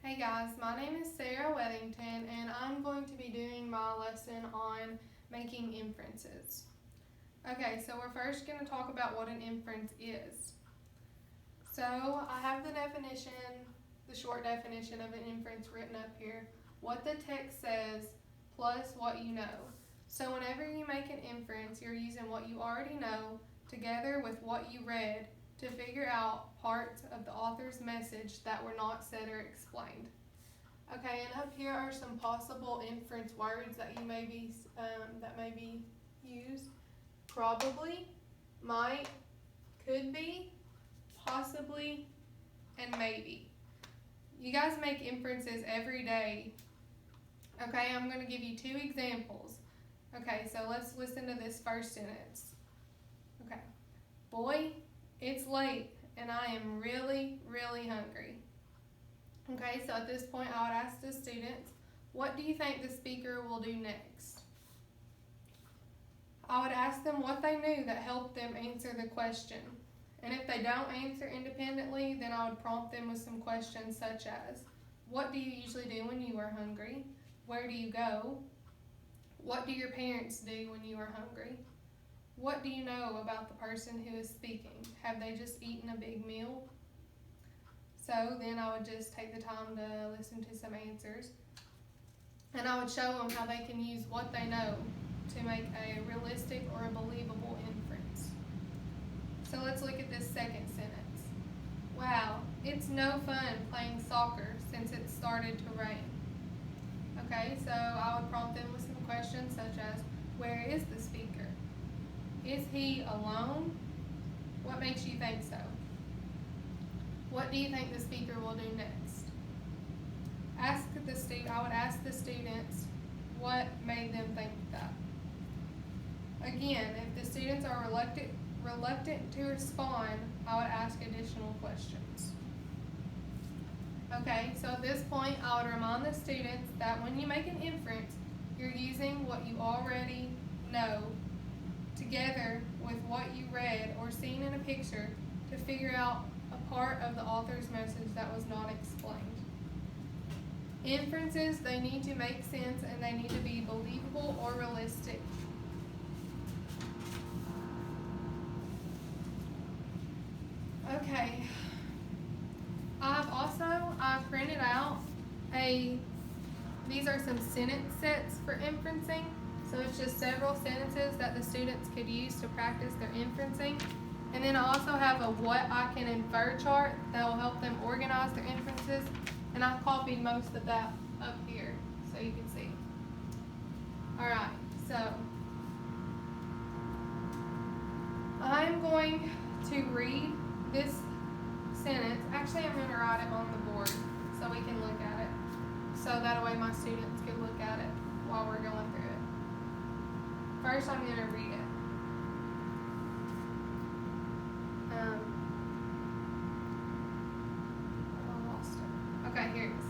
Hey guys, my name is Sarah Weddington and I'm going to be doing my lesson on making inferences. Okay, so we're first going to talk about what an inference is. So I have the definition, the short definition of an inference written up here, what the text says plus what you know. So whenever you make an inference, you're using what you already know together with what you read to figure out parts of the author's message that were not said or explained. Okay, and up here are some possible inference words that may be used. Probably, might, could be, possibly, and maybe. You guys make inferences every day. Okay, I'm going to give you two examples. Okay, so let's listen to this first sentence. Okay, boy, it's late and I am really, really hungry. Okay, so at this point I would ask the students, what do you think the speaker will do next? I would ask them what they knew that helped them answer the question. And if they don't answer independently, then I would prompt them with some questions such as, what do you usually do when you are hungry? Where do you go? What do your parents do when you are hungry? What do you know about the person who is speaking? Have they just eaten a big meal? So then I would just take the time to listen to some answers. And I would show them how they can use what they know to make a realistic or a believable inference. So let's look at this second sentence. Wow, it's no fun playing soccer since it started to rain. Okay, so I would prompt them with some questions such as, where is the speaker? Is he alone? What makes you think so? What do you think the speaker will do next? I would ask the students what made them think that. Again, if the students are reluctant to respond, I would ask additional questions. Okay, so at this point, I would remind the students that when you make an inference, you're using what you already know together with what you read or seen in a picture to figure out a part of the author's message that was not explained. Inferences, they need to make sense and they need to be believable or realistic. Okay, I've printed out these are some sentence sets for inferencing. So it's just several sentences that the students could use to practice their inferencing. And then I also have a what I can infer chart that will help them organize their inferences. And I've copied most of that up here so you can see. Alright, so I'm going to read this sentence. Actually, I'm going to write it on the board so we can look at it. So that way my students can look at it while we're going through it. First, I'm going to read it. I lost it. Okay, here it is.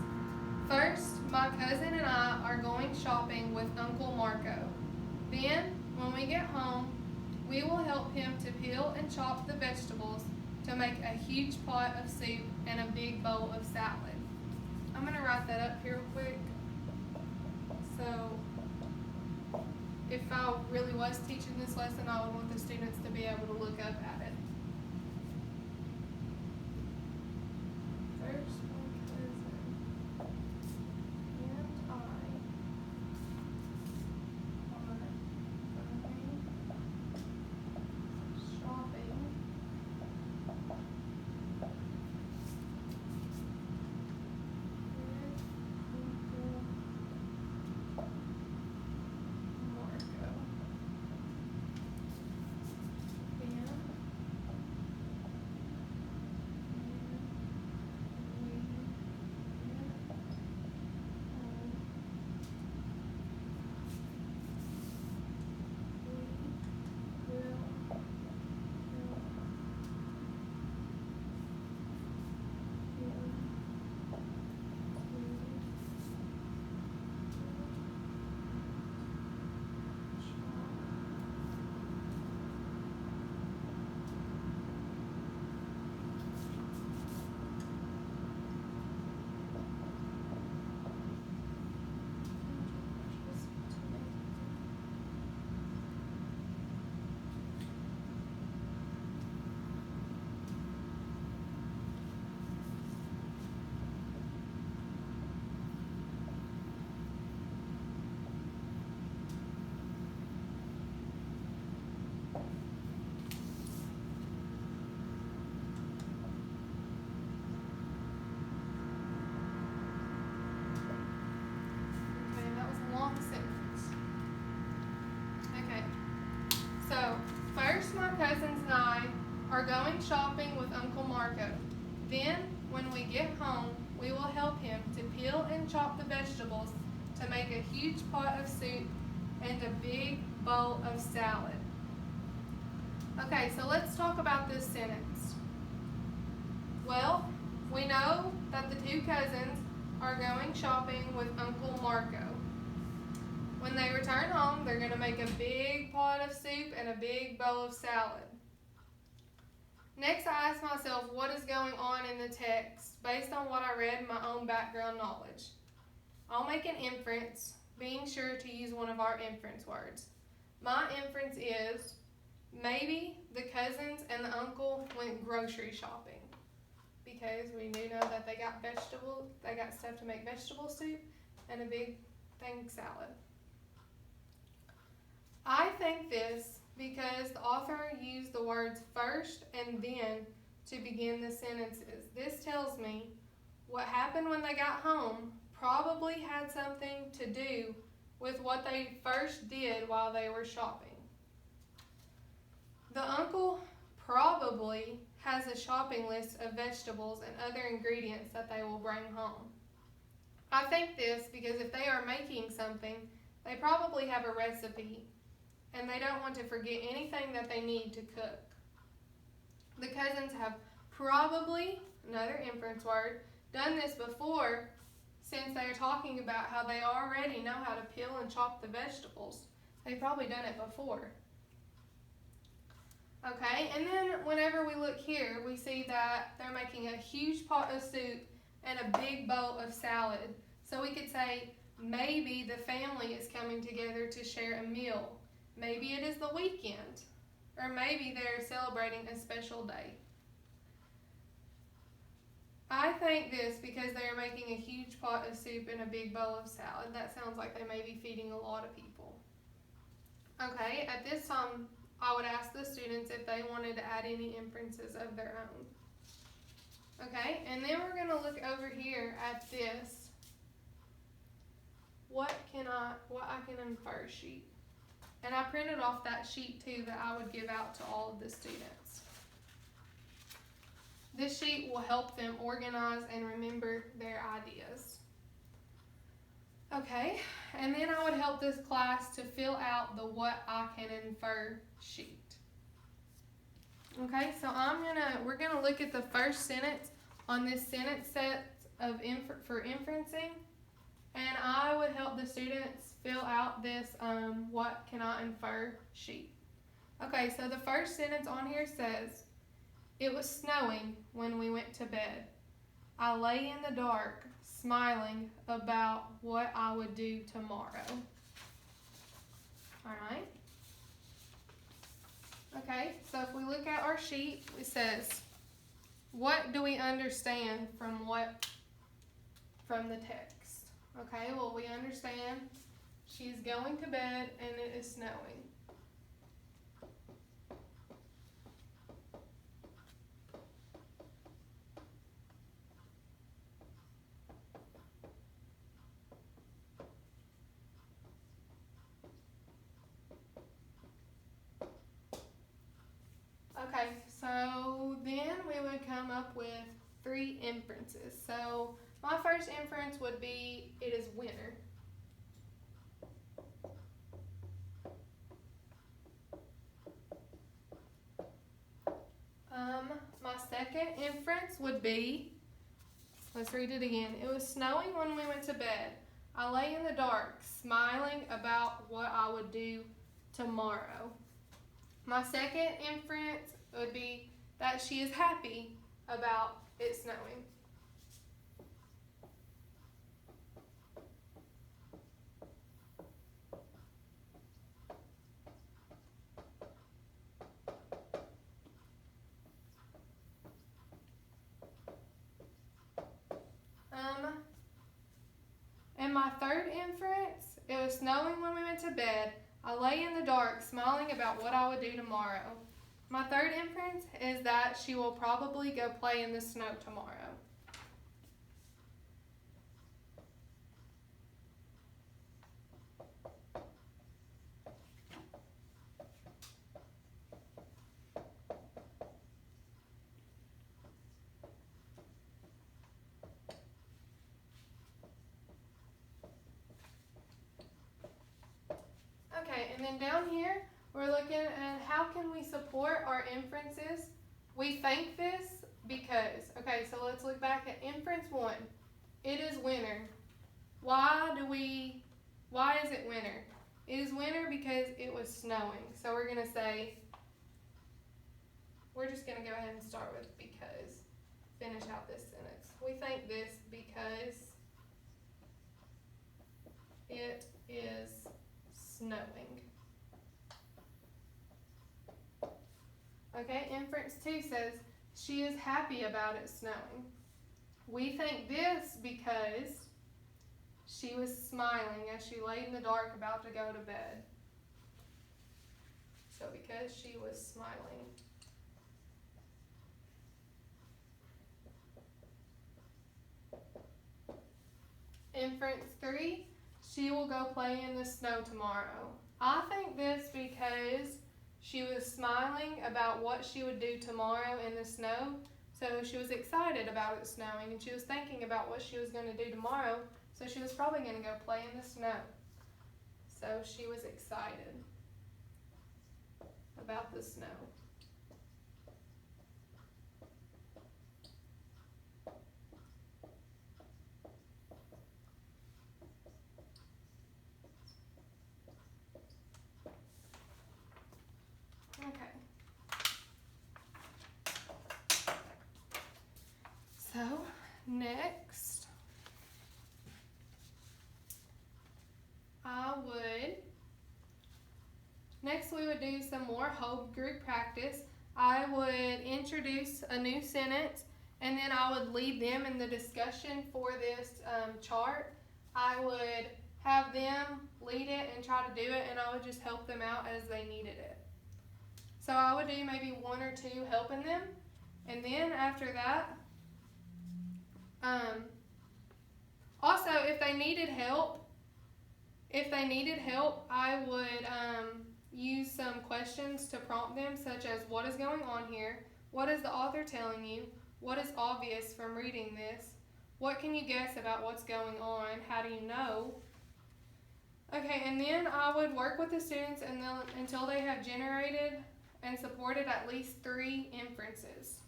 First, my cousin and I are going shopping with Uncle Marco. Then, when we get home, we will help him to peel and chop the vegetables to make a huge pot of soup and a big bowl of salad. I'm going to write that up here real quick. So, if I really was teaching this lesson, I would want the students to be able to look up at it. First, my cousin and I are going shopping with Uncle Marco. Marco. Then, when we get home, we will help him to peel and chop the vegetables to make a huge pot of soup and a big bowl of salad. Okay, so let's talk about this sentence. Well, we know that the two cousins are going shopping with Uncle Marco. When they return home, they're going to make a big pot of soup and a big bowl of salad. Next, I ask myself what is going on in the text based on what I read in my own background knowledge. I'll make an inference, being sure to use one of our inference words. My inference is, maybe the cousins and the uncle went grocery shopping, because we do know that they got stuff to make vegetable soup and a big thing salad. I think this because the author used the words first and then to begin the sentences. This tells me what happened when they got home probably had something to do with what they first did while they were shopping. The uncle probably has a shopping list of vegetables and other ingredients that they will bring home. I think this because if they are making something, they probably have a recipe and they don't want to forget anything that they need to cook. The cousins have probably, another inference word, done this before, since they are talking about how they already know how to peel and chop the vegetables. They've probably done it before. Okay, and then whenever we look here, we see that they're making a huge pot of soup and a big bowl of salad. So we could say, maybe the family is coming together to share a meal. Maybe it is the weekend, or maybe they're celebrating a special day. I think this because they are making a huge pot of soup and a big bowl of salad. That sounds like they may be feeding a lot of people. Okay, at this time, I would ask the students if they wanted to add any inferences of their own. Okay, and then we're going to look over here at this what I can infer sheet. And I printed off that sheet too that I would give out to all of the students. This sheet will help them organize and remember their ideas. Okay, and then I would help this class to fill out the what I can infer sheet. Okay, so we're gonna look at the first sentence on this sentence set of for inferencing, and I would help the students fill out this what can I infer sheet. Okay, so the first sentence on here says, it was snowing when we went to bed. I lay in the dark, smiling about what I would do tomorrow. All right. Okay, so if we look at our sheet, it says, what do we understand from the text? Okay, well, we understand she's going to bed and it is snowing. Okay, so then we would come up with 3 inferences. So my first inference would be it is winter. My second inference would be, let's read it again. It was snowing when we went to bed. I lay in the dark, smiling about what I would do tomorrow. My second inference would be that she is happy about it snowing. And my third inference, it was snowing when we went to bed. I lay in the dark, smiling about what I would do tomorrow. My third inference is that she will probably go play in the snow tomorrow. then down here, we're looking at how can we support our inferences. We think this because, okay, so let's look back at inference 1. It is winter. Why is it winter? It is winter because it was snowing. So we're going to say, we're just going to go ahead and start with because, finish out this sentence. We think this because it is snowing. Okay, inference 2 says, she is happy about it snowing. We think this because she was smiling as she lay in the dark about to go to bed. So because she was smiling. Inference 3, she will go play in the snow tomorrow. I think this because she was smiling about what she would do tomorrow in the snow. So she was excited about it snowing, and she was thinking about what she was going to do tomorrow. So she was probably going to go play in the snow. So she was excited about the snow. Okay. So next, we would do some more whole group practice. I would introduce a new sentence, and then I would lead them in the discussion for this chart. I would have them lead it and try to do it, and I would just help them out as they needed it. So I would do maybe 1 or 2 helping them, and then after that, also if they needed help, I would use some questions to prompt them, such as what is going on here? What is the author telling you? What is obvious from reading this? What can you guess about what's going on? How do you know? Okay, and then I would work with the students until they have generated and supported at least 3 inferences.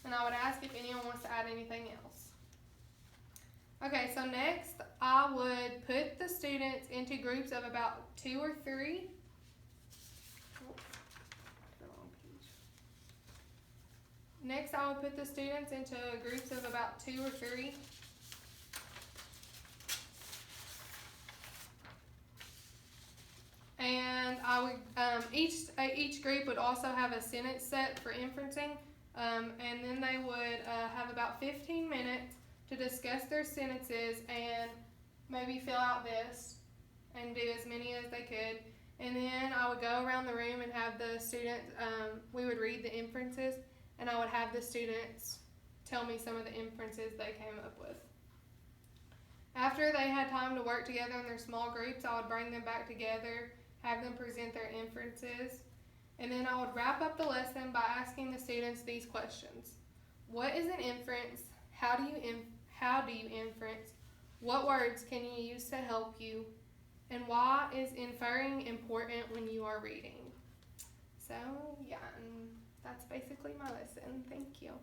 And I would ask if anyone wants to add anything else. Okay, so next I would put the students into groups of about 2 or 3. Next I would put the students into groups of about 2 or 3. And I would each group would also have a sentence set for inferencing, and then they would have about 15 minutes to discuss their sentences and maybe fill out this and do as many as they could. And then I would go around the room and have the students, we would read the inferences, and I would have the students tell me some of the inferences they came up with. After they had time to work together in their small groups, I would bring them back together, have them present their inferences, and then I would wrap up the lesson by asking the students these questions. What is an inference? How do you inference? What words can you use to help you? And why is inferring important when you are reading? So yeah, and that's basically my lesson. Thank you.